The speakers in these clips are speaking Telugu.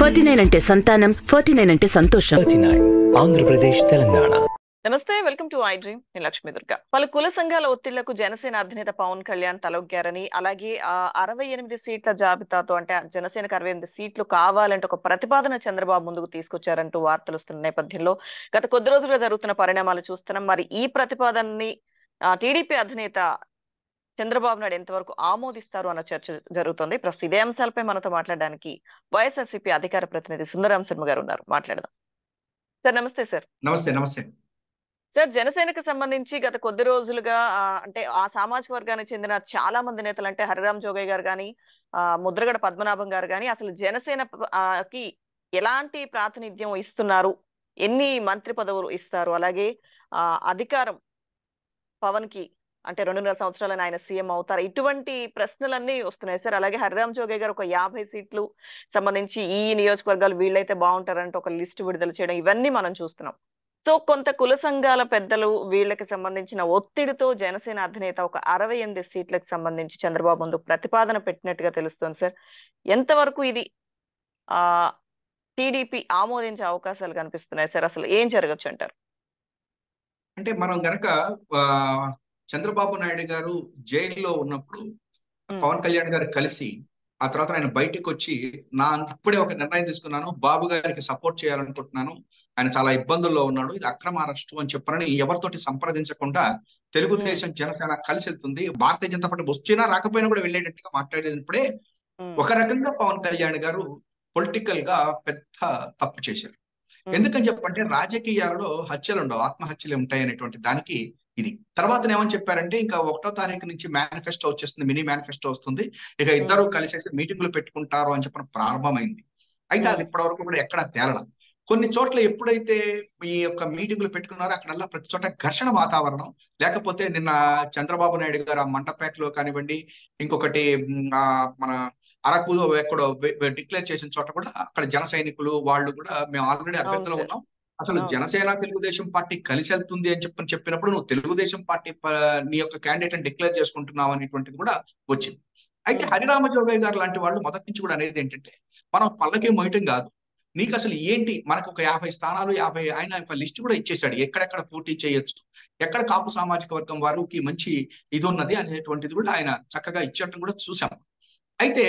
49 అంటే సంతానం, 49 అంటే సంతోషం. 39 ఆంధ్రప్రదేశ్ తెలంగాణ. నమస్తే, వెల్కమ్ టు ఐ డ్రీమ్. నేను లక్ష్మీ దుర్గా. పలు కుల సంఘాల ఒత్తిళ్లకు జనసేన అధినేత పవన్ కళ్యాణ్ తలొగ్గారని, అలాగే 68 సీట్ల జాబితాతో అంటే జనసేనకు 68 సీట్లు కావాలంటే ఒక ప్రతిపాదన చంద్రబాబు ముందుకు తీసుకొచ్చారంటూ వార్తలు వస్తున్న నేపథ్యంలో గత కొద్ది రోజులుగా జరుగుతున్న పరిణామాలు చూస్తున్నాం. మరి ఈ ప్రతిపాదనని టీడీపీ అధినేత చంద్రబాబు నాయుడు ఎంతవరకు ఆమోదిస్తారు అన్న చర్చ జరుగుతోంది. ప్రస్తుతం ఇదే అంశాలపై మనతో మాట్లాడడానికి వైఎస్ఆర్సీపీ అధికార ప్రతినిధి సుందరరాం శర్మ గారు ఉన్నారు. మాట్లాడదాం. సార్ నమస్తే. సార్ నమస్తే. నమస్తే సార్, జనసేనకు సంబంధించి గత కొద్ది రోజులుగా అంటే ఆ సామాజిక వర్గానికి చెందిన చాలా మంది నేతలు అంటే హరిరామ్ జోగయ్య గారు కానీ, ముద్రగడ పద్మనాభం గారు కానీ అసలు జనసేన కి ఎలాంటి ప్రాతినిధ్యం ఇస్తున్నారు, ఎన్ని మంత్రి పదవులు ఇస్తారు, అలాగే అధికారం పవన్ కి అంటే 2.5 సంవత్సరాలని ఆయన సీఎం అవుతారు, ఇటువంటి ప్రశ్నలన్నీ వస్తున్నాయి సార్. అలాగే హరిరామ్ జోగయ్య గారు ఒక 50 సీట్లు సంబంధించి ఈ నియోజకవర్గాలు వీళ్ళైతే బాగుంటారంటే ఒక లిస్టు విడుదల చేయడం, ఇవన్నీ మనం చూస్తున్నాం. సో కొంత కుల సంఘాల పెద్దలు వీళ్ళకి సంబంధించిన ఒత్తిడితో జనసేన అధినేత ఒక 68 సీట్లకు సంబంధించి చంద్రబాబు ముందు ప్రతిపాదన పెట్టినట్టుగా తెలుస్తోంది సార్. ఎంతవరకు ఇది టీడీపీ ఆమోదించే అవకాశాలు కనిపిస్తున్నాయి సార్? అసలు ఏం జరగచ్చు అంటారు? అంటే మనం గనక చంద్రబాబు నాయుడు గారు జైల్లో ఉన్నప్పుడు పవన్ కళ్యాణ్ గారు కలిసి ఆ తర్వాత ఆయన బయటికి వచ్చి ఇప్పుడే ఒక నిర్ణయం తీసుకున్నాను, బాబు గారికి సపోర్ట్ చేయాలనుకుంటున్నాను, ఆయన చాలా ఇబ్బందుల్లో ఉన్నాడు, ఇది అక్రమ అరెస్టు అని చెప్పారని ఎవరితోటి సంప్రదించకుండా తెలుగుదేశం జనసేన కలిసి వెళ్తుంది, భారతీయ జనతా పార్టీ వచ్చినా రాకపోయినా కూడా వెళ్ళేటట్టుగా మాట్లాడేటప్పుడే ఒక రకంగా పవన్ కళ్యాణ్ గారు పొలిటికల్ గా పెద్ద తప్పు చేశారు. ఎందుకని చెప్పంటే రాజకీయాలలో హత్యలు ఉండవు, ఆత్మహత్యలు ఉంటాయి అనేటువంటి దానికి ఇది. తర్వాత ఏమని చెప్పారంటే ఇంకా 1వ తారీఖు నుంచి మేనిఫెస్టో వచ్చేస్తుంది, మినీ మేనిఫెస్టో వస్తుంది, ఇక ఇద్దరు కలిసేసి మీటింగులు పెట్టుకుంటారు అని చెప్పిన ప్రారంభమైంది. అయితే అది ఇప్పటివరకు కూడా ఎక్కడ తేలడం. కొన్ని చోట్ల ఎప్పుడైతే ఈ యొక్క మీటింగులు పెట్టుకున్నారో అక్కడల్లా ప్రతి చోట ఘర్షణ వాతావరణం. లేకపోతే నిన్న చంద్రబాబు నాయుడు గారు ఆ మంటపేటలో కానివ్వండి, ఇంకొకటి మన అరకు ఎక్కడో డిక్లేర్ చేసిన చోట కూడా అక్కడ జన సైనికులు వాళ్ళు కూడా మేము ఆల్రెడీ అభ్యర్థులు ఉన్నాం, అసలు జనసేన తెలుగుదేశం పార్టీ కలిసి వెళ్తుంది అని చెప్పినప్పుడు నువ్వు తెలుగుదేశం పార్టీ నీ యొక్క క్యాండిడేట్ అని డిక్లేర్ చేసుకుంటున్నావు అనేటువంటిది కూడా వచ్చింది. అయితే హరిరామ జోగయ్య గారు లాంటి వాళ్ళు మొదటి నుంచి కూడా అనేది ఏంటంటే మనం పళ్ళకి మోయటం కాదు, నీకు అసలు ఏంటి, మనకు ఒక 50 స్థానాలు 50 ఆయన ఒక లిస్ట్ కూడా ఇచ్చేసాడు, ఎక్కడెక్కడ పోటీ చేయొచ్చు, ఎక్కడ కాపు సామాజిక వర్గం వారికి మంచి ఇది ఉన్నది అనేటువంటిది కూడా ఆయన చక్కగా ఇచ్చటం కూడా చూసాం. అయితే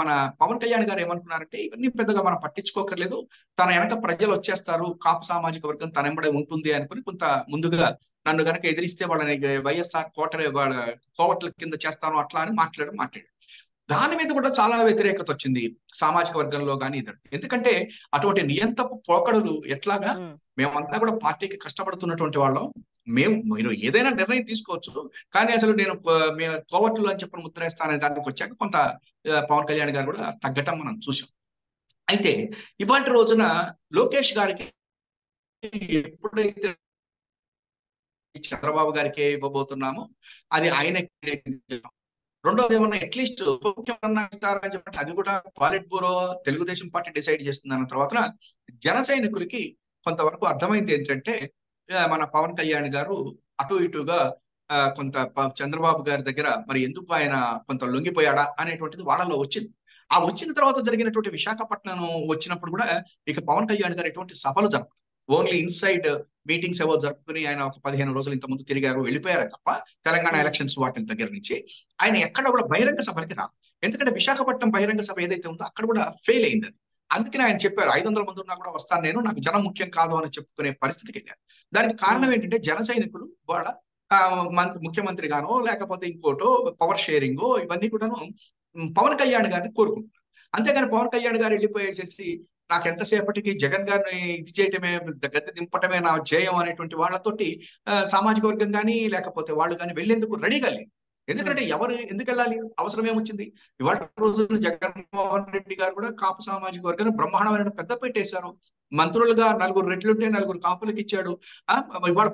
మన పవన్ కళ్యాణ్ గారు ఏమనుకున్నారంటే ఇవన్నీ పెద్దగా మనం పట్టించుకోకర్లేదు, తన వెనక ప్రజలు వచ్చేస్తారు, కాపు సామాజిక వర్గం తన వెంబడే ఉంటుంది అనుకుని కొంత ముందుగా నన్ను గనక ఎదిరిస్తే వాళ్ళని వైఎస్ఆర్ వాళ్ళ కోవట్ల కింద చేస్తాను అట్లా అని మాట్లాడాడు. దాని మీద కూడా చాలా వ్యతిరేకత వచ్చింది సామాజిక వర్గంలో కానీ ఇద్దరు. ఎందుకంటే అటువంటి నియంత్రపు పోకడలు ఎట్లాగా, మేమంతా కూడా పార్టీకి కష్టపడుతున్నటువంటి వాళ్ళం, మీరు ఏదైనా నిర్ణయం తీసుకోవచ్చు, కానీ అసలు నేను కోవట్లు అని చెప్పిన ముద్రేస్తాననే దానికి వచ్చాక కొంత పవన్ కళ్యాణ్ గారు కూడా తగ్గటం మనం చూసాం. అయితే ఇవాటి రోజున లోకేష్ గారికి ఎప్పుడైతే చంద్రబాబు గారికి ఇవ్వబోతున్నామో అది ఆయన, రెండోది ఏమన్నా అట్లీస్ట్ ముఖ్యమన్నా ఇస్తారని చెప్పంటే అది కూడా పాలిట్ బ్యూరో తెలుగుదేశం పార్టీ డిసైడ్ చేస్తుందన్న తర్వాత జన సైనికులకి కొంతవరకు అర్థమైంది ఏంటంటే మన పవన్ కళ్యాణ్ గారు అటు ఇటుగా కొంత చంద్రబాబు గారి దగ్గర మరి ఎందుకు ఆయన కొంత లొంగిపోయాడా అనేటువంటిది వాళ్ళలో వచ్చింది. ఆ వచ్చిన తర్వాత జరిగినటువంటి విశాఖపట్నం వచ్చినప్పుడు కూడా ఇక పవన్ కళ్యాణ్ గారు ఎటువంటి సభలు జరపరు, ఓన్లీ ఇన్సైడ్ మీటింగ్స్ ఏవో జరుపుకుని ఆయన ఒక 15 రోజులు ఇంత ముందు తిరిగారు, వెళ్ళిపోయారు తప్ప తెలంగాణ ఎలక్షన్స్ వాటి దగ్గర నుంచి ఆయన ఎక్కడ కూడా బహిరంగ సభలకి రాదు. ఎందుకంటే విశాఖపట్నం బహిరంగ సభ ఏదైతే ఉందో అక్కడ కూడా ఫెయిల్ అయింది. అందుకని ఆయన చెప్పారు 500 మంది ఉన్నా కూడా వస్తాను నేను, నాకు జనం ముఖ్యం కాదు అని చెప్పుకునే పరిస్థితికి వెళ్ళారు. దానికి కారణం ఏంటంటే జన సైనికులు వాళ్ళ ముఖ్యమంత్రి గానో లేకపోతే ఇంకోటో పవర్ షేరింగ్ ఇవన్నీ కూడాను పవన్ కళ్యాణ్ గారిని కోరుకుంటున్నారు. అంతేగాని పవన్ కళ్యాణ్ గారు వెళ్ళిపోయేసేసి నాకు ఎంతసేపటికి జగన్ గారిని ఇది చేయటమే, గద్దె దింపటమే నా ధ్యేయం అనేటువంటి వాళ్ళతోటి సామాజిక వర్గం కానీ లేకపోతే వాళ్ళు కానీ వెళ్లేందుకు రెడీగా లేదు. ఎందుకంటే ఎవరు ఎందుకు వెళ్ళాలి, అవసరం ఏమొచ్చింది? ఇవాళ రోజున జగన్మోహన్ రెడ్డి గారు కూడా కాపు సామాజిక వర్గాన్ని బ్రహ్మాండమైన పెద్ద పెట్టేశారు. మంత్రులుగా 4 రెట్లుంటే 4 కాపులకు ఇచ్చాడు. ఇవాళ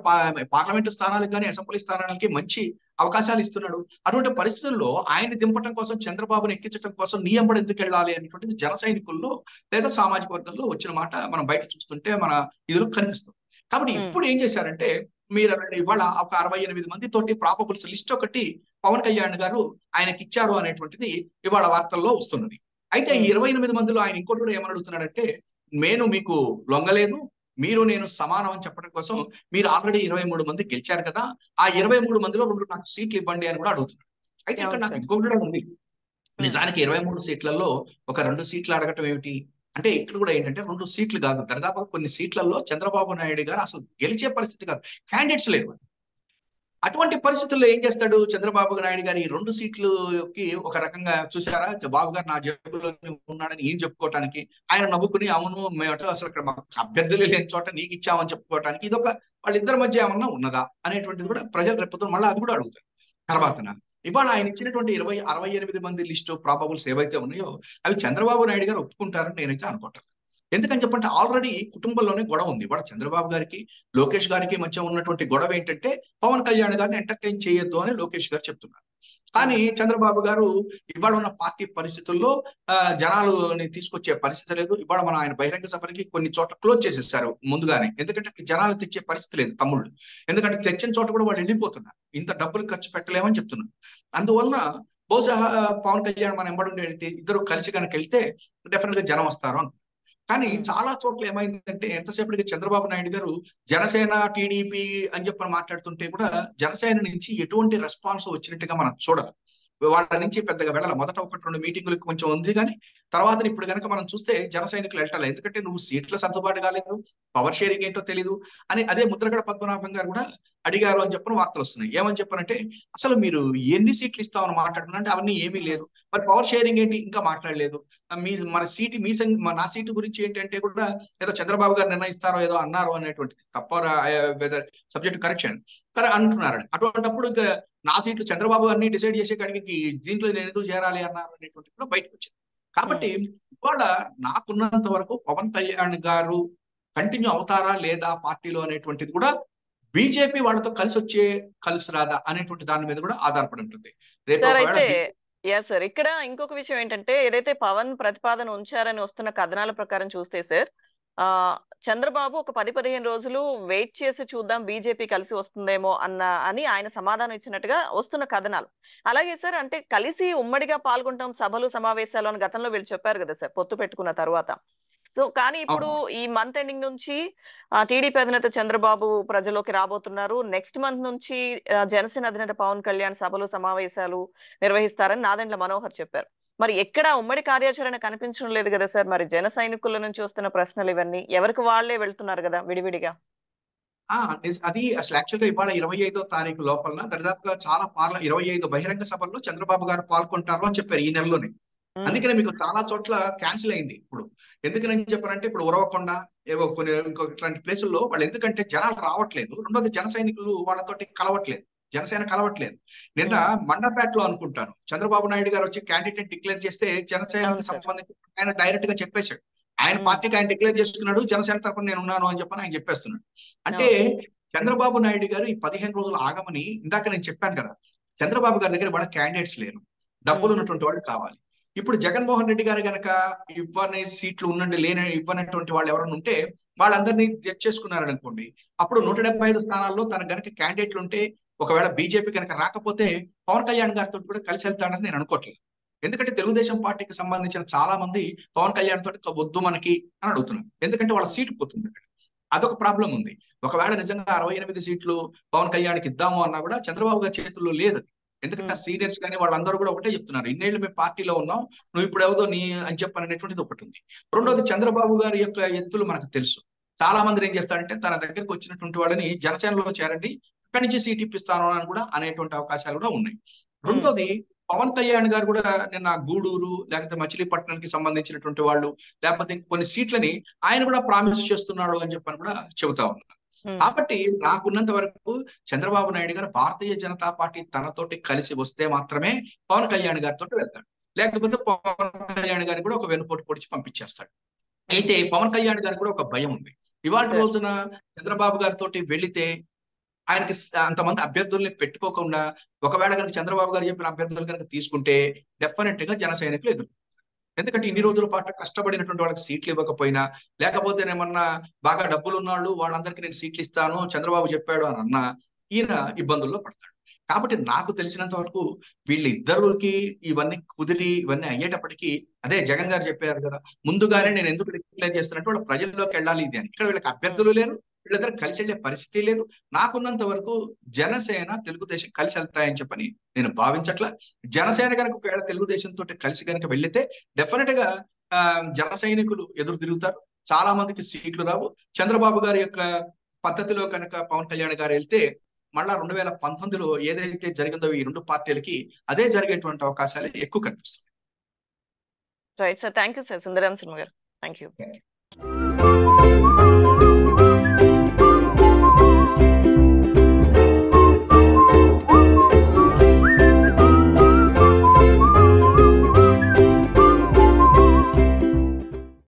పార్లమెంటు స్థానాలకు కానీ అసెంబ్లీ స్థానాలకి మంచి అవకాశాలు ఇస్తున్నాడు. అటువంటి పరిస్థితుల్లో ఆయన దింపటం కోసం, చంద్రబాబుని ఎక్కించడం కోసం నీ ఎంబడి ఎందుకు వెళ్ళాలి అనేటువంటిది జన సైనికుల్లో లేదా సామాజిక వర్గంలో వచ్చిన మాట మనం బయట చూస్తుంటే మన ఇదిలో కనిపిస్తుంది. కాబట్టి ఇప్పుడు ఏం చేశారంటే మీరు ఇవాళ ఒక 68 మంది తోటి ప్రాబబుల్స్ లిస్ట్ ఒకటి పవన్ కళ్యాణ్ గారు ఆయనకి ఇచ్చారు అనేటువంటిది ఇవాళ వార్తల్లో వస్తున్నది. అయితే ఈ 28 మందిలో ఆయన ఇంకోటి కూడా ఏమని అడుగుతున్నాడంటే, నేను మీకు లొంగలేదు, మీరు నేను సమానం అని చెప్పడం కోసం మీరు ఆల్రెడీ 23 మంది గెలిచారు కదా, ఆ 23 మందిలో 2 నాకు సీట్లు ఇవ్వండి అని కూడా అడుగుతున్నాడు. అయితే ఇక్కడ అవును నాకు సార్. ఇంకొకటి కూడా ఉంది. ఉమ్, నిజానికి 23 సీట్లలో ఒక 2 సీట్లు అడగటం ఏమిటి అంటే, ఇక్కడ కూడా ఏంటంటే 2 సీట్లు కాదు, దాదాపు కొన్ని సీట్లలో చంద్రబాబు నాయుడు గారు అసలు గెలిచే పరిస్థితి కాదు, క్యాండిడేట్స్ లేరు. అటువంటి పరిస్థితుల్లో ఏం చేస్తాడు చంద్రబాబు నాయుడు గారు? ఈ 2 సీట్లుకి ఒక రకంగా చూసారా, బాబు గారు నా జేబులో ఉన్నాడని ఈయన చెప్పుకోవటానికి, ఆయన నవ్వుకుని అవును మేము అసలు ఇక్కడ మాకు అభ్యర్థులే లేని చోట నీకు ఇచ్చామని చెప్పుకోవటానికి, ఇదొక వాళ్ళిద్దరి మధ్య ఏమన్నా ఉన్నదా అనేటువంటిది కూడా ప్రజలు రేపు మళ్ళీ అది కూడా అడుగుతారు. తర్వాతన ఇవాళ ఆయన ఇచ్చినటువంటి 68 మంది లిస్టు ప్రాబబుల్స్ ఏవైతే ఉన్నాయో అవి చంద్రబాబు నాయుడు గారు ఒప్పుకుంటారని నేనైతే అనుకుంటాను. ఎందుకని చెప్పంటే ఆల్రెడీ కుటుంబంలోనే గొడవ ఉంది. ఇవాళ చంద్రబాబు గారికి లోకేష్ గారికి మధ్య ఉన్నటువంటి గొడవ ఏంటంటే, పవన్ కళ్యాణ్ గారిని ఎంటర్టైన్ చేయొద్దు అని లోకేష్ గారు చెప్తున్నారు. కానీ చంద్రబాబు గారు ఇవాళ ఉన్న పార్టీ పరిస్థితుల్లో జనాలని తీసుకొచ్చే పరిస్థితి లేదు. ఇవాళ మన ఆయన బహిరంగ సభకి కొన్ని చోట్ల క్లోజ్ చేసేస్తారు ముందుగానే, ఎందుకంటే జనాలు తెచ్చే పరిస్థితి లేదు తమ్ముళ్ళు. ఎందుకంటే తెచ్చిన చోట కూడా వాళ్ళు వెళ్ళిపోతున్నారు, ఇంత డబ్బులు ఖర్చు పెట్టలేమని చెప్తున్నారు. అందువలన బహుశా పవన్ కళ్యాణ్ మన ఎంబడి ఇద్దరు కలిసి కనుక వెళ్తే డెఫినెట్ గా జనం వస్తారు అని. కానీ చాలా చోట్ల ఏమైందంటే, ఎంతసేపటికి చంద్రబాబు నాయుడు గారు జనసేన టీడీపీ అని చెప్పి మాట్లాడుతుంటే కూడా జనసేన నుంచి ఎటువంటి రెస్పాన్స్ వచ్చినట్టుగా మనం చూడాలి. వాళ్ళ నుంచి పెద్దగా వెళ్ళాలి. మొదట 1-2 మీటింగులకు కొంచెం ఉంది, కానీ తర్వాత ఇప్పుడు కనుక మనం చూస్తే జన సైనికులు వెళ్ళాలి. ఎందుకంటే నువ్వు సీట్ల సర్దుబాటు కాలేదు, పవర్ షేరింగ్ ఏంటో తెలీదు అని అదే ముద్రగడ పద్మనాభం గారు కూడా అడిగారు అని చెప్పిన వార్తలు వస్తున్నాయి. ఏమని చెప్పారంటే, అసలు మీరు ఎన్ని సీట్లు ఇస్తామని మాట్లాడుతున్నా అంటే అవన్నీ ఏమీ లేదు, మరి పవర్ షేరింగ్ ఏంటి ఇంకా మాట్లాడలేదు, మన సీటు నా సీటు గురించి ఏంటంటే కూడా ఏదో చంద్రబాబు గారు నిర్ణయిస్తారో ఏదో అన్నారు అనేటువంటిది తప్ప సబ్జెక్ట్ కరెక్షన్ సరే అంటున్నారు. అటువంటిప్పుడు ఇంకా నా సీట్లు చంద్రబాబు గారిని డిసైడ్ చేసే కాడికి దీంట్లో నేను ఎందుకు చేరాలి అన్నారు అనేటువంటిది కూడా బయటకు వచ్చింది. కాబట్టి ఇవాళ నాకున్నంత వరకు పవన్ కళ్యాణ్ గారు కంటిన్యూ అవుతారా లేదా పార్టీలో అనేటువంటిది కూడా బీజేపీ వాళ్ళతో కలిసి రాదా అనేటువంటి దాని మీద కూడా ఆధారపడి ఉంటుంది. రేపు సార్ ఒకవేళ అయితే ఎస్ సార్, ఇక్కడ ఇంకొక విషయం ఏంటంటే, ఏదైతే పవన్ ప్రతిపాదన ఉంచారని వస్తున్న కథనాల ప్రకారం చూస్తే సార్, ఆ చంద్రబాబు ఒక 10-15 రోజులు వెయిట్ చేసి చూద్దాం బీజేపీ కలిసి వస్తుందేమో అని ఆయన సమాధానం ఇచ్చినట్టుగా వస్తున్న కథనాలు. అలాగే సార్, అంటే కలిసి ఉమ్మడిగా పాల్గొంటాం సభలు సమావేశాలు అని గతంలో వీళ్ళు చెప్పారు కదా సార్, పొత్తు పెట్టుకున్న తర్వాత. సో కానీ ఇప్పుడు ఈ మంత్ ఎండింగ్ నుంచి టీడీపీ అధినేత చంద్రబాబు ప్రజలోకి రాబోతున్నారు. నెక్స్ట్ మంత్ నుంచి జనసేన అధినేత పవన్ కళ్యాణ్ సభలు సమావేశాలు నిర్వహిస్తారని నాదెండ్ల మనోహర్ చెప్పారు. మరి ఎక్కడ ఉమ్మడి కార్యాచరణ కనిపించడం లేదు కదా సార్. మరి జన సైనికుల నుంచి వస్తున్న ప్రశ్నలు ఇవన్నీ ఎవరికి వాళ్లే వెళ్తున్నారు కదా విడివిడిగా. అది అసలు యాక్చువల్ గా ఇవాళ 25వ తారీఖు లోపల దరిదాపుగా చాలా 25 బహిరంగ సభల్లో చంద్రబాబు గారు పాల్గొంటారు అని చెప్పారు ఈ నెలలోనే. అందుకనే మీకు చాలా చోట్ల క్యాన్సిల్ అయింది. ఇప్పుడు ఎందుకని చెప్పారంటే, ఇప్పుడు ఉరవకొండ ఏవో కొన్ని ఇట్లాంటి ప్లేసుల్లో వాళ్ళు ఎందుకంటే జనాలు రావట్లేదు, రెండోది జన సైనికులు వాళ్ళతోటి కలవట్లేదు, జనసేన కలవట్లేదు. నిన్న మండపేటలో అనుకుంటాను చంద్రబాబు నాయుడు గారు వచ్చి క్యాండిడేట్ డిక్లేర్ చేస్తే జనసేనకు సంబంధించి ఆయన డైరెక్ట్ గా చెప్పేశాడు, ఆయన పార్టీకి ఆయన డిక్లేర్ చేసుకున్నాడు, జనసేన తరఫున నేను ఉన్నాను అని చెప్పని ఆయన చెప్పేస్తున్నాడు. అంటే చంద్రబాబు నాయుడు గారు ఈ 15 రోజులు ఆగమని ఇందాక నేను చెప్పాను కదా, చంద్రబాబు గారి దగ్గర వాళ్ళ క్యాండిడేట్స్ లేరు, డబ్బులు ఉన్నటువంటి వాళ్ళు కావాలి. ఇప్పుడు జగన్మోహన్ రెడ్డి గారు గనక ఇవ్వని సీట్లు ఉండండి ఇవ్వనటువంటి వాళ్ళు ఎవరైనా ఉంటే వాళ్ళందరినీ తెచ్చేసుకున్నారని అనుకోండి, అప్పుడు 175 స్థానాల్లో తన గనక క్యాండిడేట్లు ఉంటే, ఒకవేళ బీజేపీ కనుక రాకపోతే పవన్ కళ్యాణ్ గారితో కూడా కలిసి వెళ్తాడని నేను అనుకోవట్లేదు. ఎందుకంటే తెలుగుదేశం పార్టీకి సంబంధించిన చాలా మంది పవన్ కళ్యాణ్ తోటి వద్దు మనకి అని అడుగుతున్నారు, ఎందుకంటే వాళ్ళ సీటు పోతుంది. అదొక ప్రాబ్లం ఉంది. ఒకవేళ నిజంగా 68 సీట్లు పవన్ కళ్యాణ్కి ఇద్దాము అన్నా కూడా చంద్రబాబు గారి చేతుల్లో లేదు. ఎందుకంటే సీనియర్స్ కానీ వాళ్ళందరూ కూడా ఒకటే చెప్తున్నారు, ఇన్నేళ్ళు మేము పార్టీలో ఉన్నాం, నువ్వు ఇప్పుడు ఎవదో నీ అని చెప్పనేటువంటిది ఒకటి ఉంది. రెండోది చంద్రబాబు గారి యొక్క ఎత్తులు మనకు తెలుసు. చాలా మంది ఏం చేస్తారంటే తన దగ్గరికి వచ్చినటువంటి వాళ్ళని జనసేనలో చేరండి, అక్కడి నుంచి సీట్ ఇప్పిస్తాను అని కూడా అనేటువంటి అవకాశాలు కూడా ఉన్నాయి. రెండోది పవన్ కళ్యాణ్ గారు కూడా నిన్న గూడూరు లేకపోతే మచిలీపట్నానికి సంబంధించినటువంటి వాళ్ళు లేకపోతే కొన్ని సీట్లని ఆయన కూడా ప్రామిస్ చేస్తున్నాడు అని చెప్పని కూడా చెబుతా ఉన్నారు. కాబట్టి నాకున్నంత వరకు చంద్రబాబు నాయుడు గారు భారతీయ జనతా పార్టీ తనతోటి కలిసి వస్తే మాత్రమే పవన్ కళ్యాణ్ గారితో వెళ్తాడు, లేకపోతే పవన్ కళ్యాణ్ గారిని కూడా ఒక వెనుపోటు పొడిచి పంపించేస్తాడు. అయితే పవన్ కళ్యాణ్ గారికి కూడా ఒక భయం ఉంది. ఇవాళ రోజున చంద్రబాబు గారితో వెళితే ఆయనకి అంతమంది అభ్యర్థుల్ని పెట్టుకోకుండా ఒకవేళ కనుక చంద్రబాబు గారు చెప్పిన అభ్యర్థులు కనుక తీసుకుంటే డెఫినెట్ గా జన సైనికులు ఎదురు. ఎందుకంటే ఇన్ని రోజుల పాటు కష్టపడినటువంటి వాళ్ళకి సీట్లు ఇవ్వకపోయినా, లేకపోతే ఏమన్నా బాగా డబ్బులు ఉన్న వాళ్ళందరికీ నేను సీట్లు ఇస్తాను చంద్రబాబు చెప్పాడు అని అన్నా ఈయన ఇబ్బందుల్లో పడతాడు. కాబట్టి నాకు తెలిసినంత వరకు వీళ్ళిద్దరికి ఇవన్నీ కుదిరి ఇవన్నీ అయ్యేటప్పటికీ అదే జగన్ గారు చెప్పారు కదా, ముందుగానే నేను ఎందుకు డిక్లేర్ చేస్తున్నట్టు వాళ్ళ ప్రజల్లోకి వెళ్ళాలి ఇది అని. ఇక్కడ వీళ్ళకి అభ్యర్థులు లేరు, వీళ్ళిద్దరు కలిసి వెళ్ళే పరిస్థితి లేదు. నాకున్నంత వరకు జనసేన తెలుగుదేశం కలిసి వెళ్తాయని చెప్పని నేను భావించట్లా. జనసేన కనుక ఒకవేళ తెలుగుదేశం తోటి కలిసి కనుక వెళ్తే డెఫినెట్ గా జన సైనికులు ఎదురు తిరుగుతారు, చాలా మందికి సీట్లు రావు. చంద్రబాబు గారి యొక్క పద్ధతిలో కనుక పవన్ కళ్యాణ్ గారు వెళ్తే మళ్ళా 2019లో ఏదైతే జరిగిందో ఈ రెండు పార్టీలకి అదే జరిగేటువంటి అవకాశాలు ఎక్కువ కనిపిస్తుంది. Right sir, thank you sir. Sundaram cinema గారు, థ్యాంక్ యూ.